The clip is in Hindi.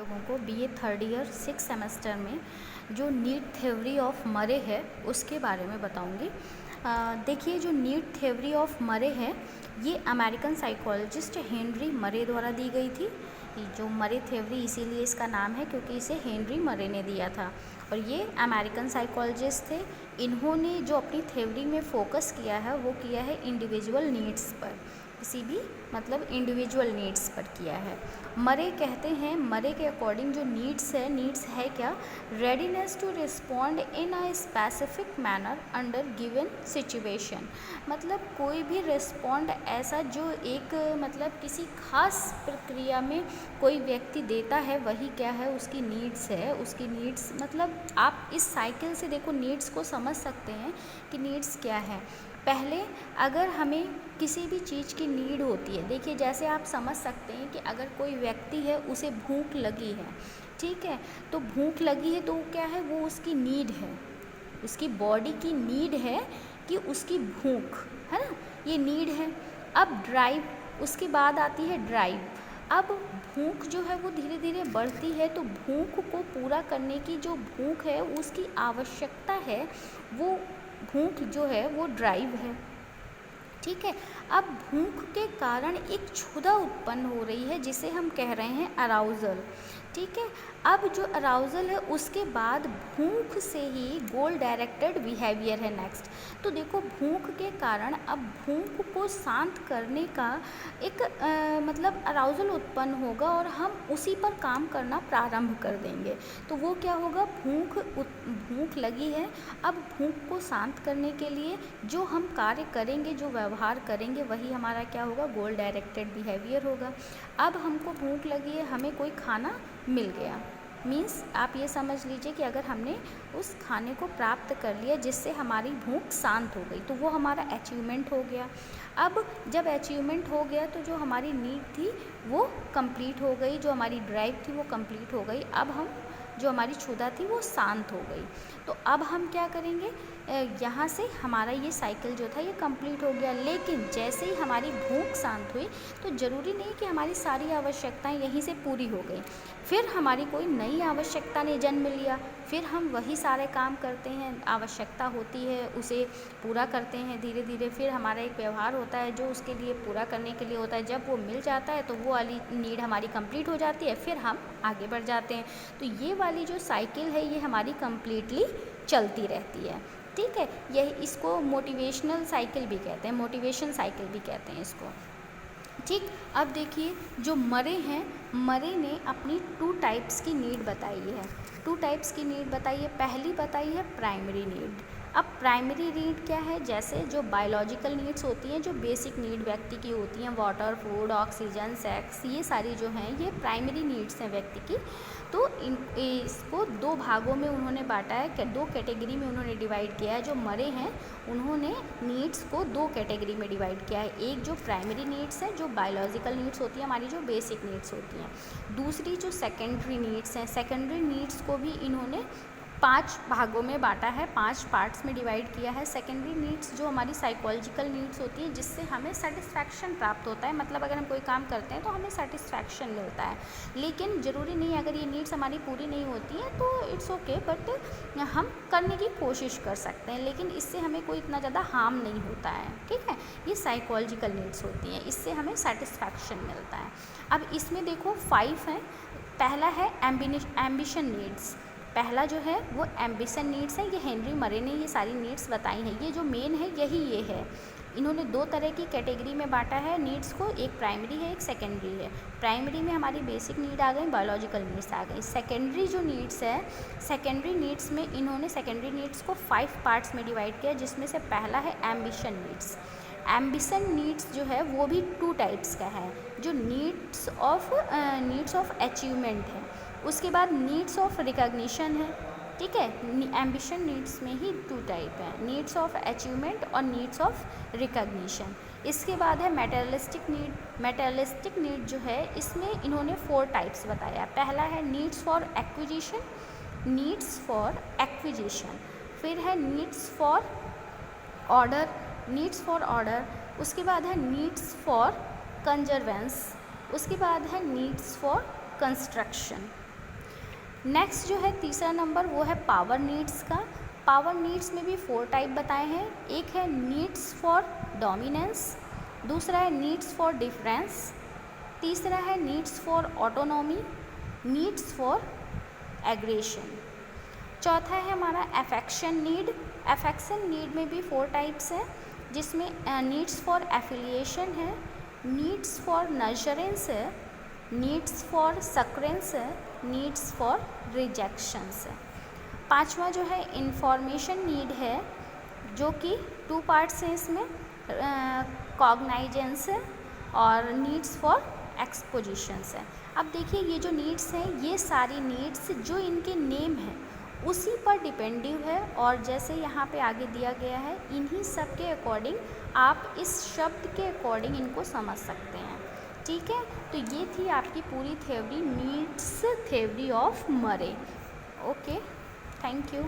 लोगों को बीए थर्ड ईयर 6 सेमेस्टर में जो नीड थ्योरी ऑफ मरे है उसके बारे में बताऊंगी। देखिए, जो नीड थ्योरी ऑफ मरे है ये अमेरिकन साइकोलॉजिस्ट हेनरी मरे द्वारा दी गई थी। जो मरे थ्योरी इसीलिए इसका नाम है क्योंकि इसे हेनरी मरे ने दिया था और ये अमेरिकन साइकोलॉजिस्ट थे। इन्होंने जो अपनी थ्योरी में फोकस किया है वो किया है इंडिविजुअल नीड्स पर, किसी भी मतलब इंडिविजुअल नीड्स पर किया है। मरे कहते हैं, मरे के अकॉर्डिंग जो नीड्स है क्या, readiness to respond in a specific manner under given situation. मतलब कोई भी रिस्पॉन्ड ऐसा जो एक मतलब किसी खास प्रक्रिया में कोई व्यक्ति देता है वही क्या है, उसकी नीड्स है। उसकी नीड्स मतलब आप इस साइकिल से देखो नीड्स को समझ सकते हैं कि नीड्स क्या है। पहले अगर हमें किसी भी चीज़ की नीड होती है, देखिए जैसे आप समझ सकते हैं कि अगर कोई व्यक्ति है उसे भूख लगी है, ठीक है, तो भूख लगी है तो क्या है, वो उसकी नीड है, उसकी बॉडी की नीड है कि उसकी भूख है ना, ये नीड है। अब ड्राइव, उसके बाद आती है ड्राइव। अब भूख जो है वो धीरे धीरे बढ़ती है तो भूख को पूरा करने की जो भूख है उसकी आवश्यकता है, वो भूख जो है वो ड्राइव है, ठीक है। अब भूख के कारण एक क्षुधा उत्पन्न हो रही है जिसे हम कह रहे हैं अराउजल, ठीक है। अब जो अराउजल है उसके बाद भूख से ही गोल डायरेक्टेड बिहेवियर है नेक्स्ट। तो देखो भूख के कारण अब भूख को शांत करने का एक मतलब अराउजल उत्पन्न होगा और हम उसी पर काम करना प्रारंभ कर देंगे। तो वो क्या होगा, भूख लगी है, अब भूख को शांत करने के लिए जो हम कार्य करेंगे, जो व्यवहार करेंगे वही हमारा क्या होगा, गोल डायरेक्टेड बिहेवियर होगा। अब हमको भूख लगी है, हमें कोई खाना मिल गया, मीन्स आप ये समझ लीजिए कि अगर हमने उस खाने को प्राप्त कर लिया जिससे हमारी भूख शांत हो गई तो वो हमारा अचीवमेंट हो गया। अब जब अचीवमेंट हो गया तो जो हमारी नीड थी वो कंप्लीट हो गई, जो हमारी ड्राइव थी वो कंप्लीट हो गई। अब हम जो हमारी क्षुधा थी वो शांत हो गई। तो अब हम क्या करेंगे, यहाँ से हमारा ये साइकिल जो था ये कंप्लीट हो गया। लेकिन जैसे ही हमारी भूख शांत हुई तो ज़रूरी नहीं कि हमारी सारी आवश्यकताएं यहीं से पूरी हो गई, फिर हमारी कोई नई आवश्यकता ने जन्म लिया, फिर हम वही सारे काम करते हैं, आवश्यकता होती है उसे पूरा करते हैं धीरे धीरे। फिर हमारा एक व्यवहार होता है जो उसके लिए पूरा करने के लिए होता है, जब वो मिल जाता है तो वो वाली नीड हमारी कंप्लीट हो जाती है, फिर हम आगे बढ़ जाते हैं। तो ये वाली जो साइकिल है ये हमारी कंप्लीटली चलती रहती है, ठीक है। यही इसको मोटिवेशनल साइकिल भी कहते हैं, मोटिवेशन साइकिल भी कहते हैं इसको, ठीक। अब देखिए जो मरे हैं, मरे ने अपनी 2 टाइप्स की नीड बताई है। 2 टाइप्स की नीड बताई है। पहली बताई है प्राइमरी नीड। अब प्राइमरी नीड क्या है, जैसे जो बायोलॉजिकल नीड्स होती हैं, जो बेसिक नीड व्यक्ति की होती हैं, वाटर, फूड, ऑक्सीजन, सेक्स, ये सारी जो हैं ये प्राइमरी नीड्स हैं व्यक्ति की। तो इसको 2 भागों में उन्होंने बांटा है, 2 कैटेगरी में उन्होंने डिवाइड किया है। जो मरे हैं उन्होंने नीड्स को 2 कैटेगरी में डिवाइड किया है। एक जो प्राइमरी नीड्स है, जो बायोलॉजिकल नीड्स होती हैं, हमारी जो बेसिक नीड्स होती हैं। दूसरी जो सेकेंडरी नीड्स हैं, सेकेंडरी नीड्स को भी इन्होंने 5 भागों में बांटा है, 5 पार्ट्स में डिवाइड किया है। सेकेंडरी नीड्स जो हमारी साइकोलॉजिकल नीड्स होती है जिससे हमें सेटिस्फैक्शन प्राप्त होता है, मतलब अगर हम कोई काम करते हैं तो हमें सेटिस्फैक्शन मिलता है। लेकिन ज़रूरी नहीं अगर ये नीड्स हमारी पूरी नहीं होती हैं तो इट्स ओके, बट हम करने की कोशिश कर सकते हैं, लेकिन इससे हमें कोई इतना ज़्यादा हार्म नहीं होता है, ठीक है। ये साइकोलॉजिकल नीड्स होती हैं, इससे हमें सेटिस्फैक्शन मिलता है। अब इसमें देखो 5 हैं। पहला है एम्बिशन नीड्स। पहला जो है वो एम्बिशन नीड्स है, ये हेनरी मरे ने ये सारी नीड्स बताई हैं। ये जो मेन है यही ये है। इन्होंने 2 तरह की कैटेगरी में बांटा है नीड्स को, एक प्राइमरी है, एक सेकेंडरी है। प्राइमरी में हमारी बेसिक नीड आ गई, बायोलॉजिकल नीड्स आ गई। सेकेंडरी जो नीड्स है, सेकेंडरी नीड्स में इन्होंने सेकेंडरी नीड्स को 5 पार्ट्स में डिवाइड किया, जिसमें से पहला है एम्बिशन नीड्स। एम्बिशन नीड्स जो है वो भी 2 टाइप्स का है, जो नीड्स ऑफ अचीवमेंट है। उसके बाद नीड्स ऑफ रिकॉग्निशन है, ठीक है। एम्बिशन नीड्स में ही 2 टाइप हैं, नीड्स ऑफ अचीवमेंट और नीड्स ऑफ रिकॉग्निशन। इसके बाद है मेटेरियलिस्टिक नीड। मेटेरियलिस्टिक नीड जो है इसमें इन्होंने 4 टाइप्स बताया। पहला है needs for acquisition, needs for acquisition, फिर है needs for order, needs for order, उसके बाद है नीड्स फॉर कंजर्वेंस, उसके बाद है नीड्स फॉर कंस्ट्रक्शन, नेक्स्ट जो है तीसरा नंबर वो है पावर नीड्स का। पावर नीड्स में भी 4 टाइप बताए हैं। एक है नीड्स फॉर डोमिनेंस, दूसरा है नीड्स फॉर डिफरेंस, तीसरा है needs for autonomy, needs for aggression. चौथा है हमारा अफेक्शन नीड। अफेक्शन नीड में भी 4 टाइप्स हैं, जिसमें नीड्स फॉर एफिलिएशन है, नीड्स फॉर नर्चरेंस है, नीड्स फॉर सक्रेंस है, नीड्स फॉर रिजेक्शंस है। पांचवा जो है इंफॉर्मेशन नीड है, जो कि 2 पार्ट्स हैं इसमें, कॉग्नाइजेंस है और नीड्स फॉर एक्सपोजिशंस है। अब देखिए ये जो नीड्स हैं, ये सारी नीड्स जो इनके नेम हैं उसी पर डिपेंडिव है, और जैसे यहाँ पे आगे दिया गया है इन्हीं सब के अकॉर्डिंग आप इस शब्द के अकॉर्डिंग इनको समझ सकते हैं। ठीक है, तो ये थी आपकी पूरी थ्योरी, नीड्स थ्योरी ऑफ मरे। Okay, thank you.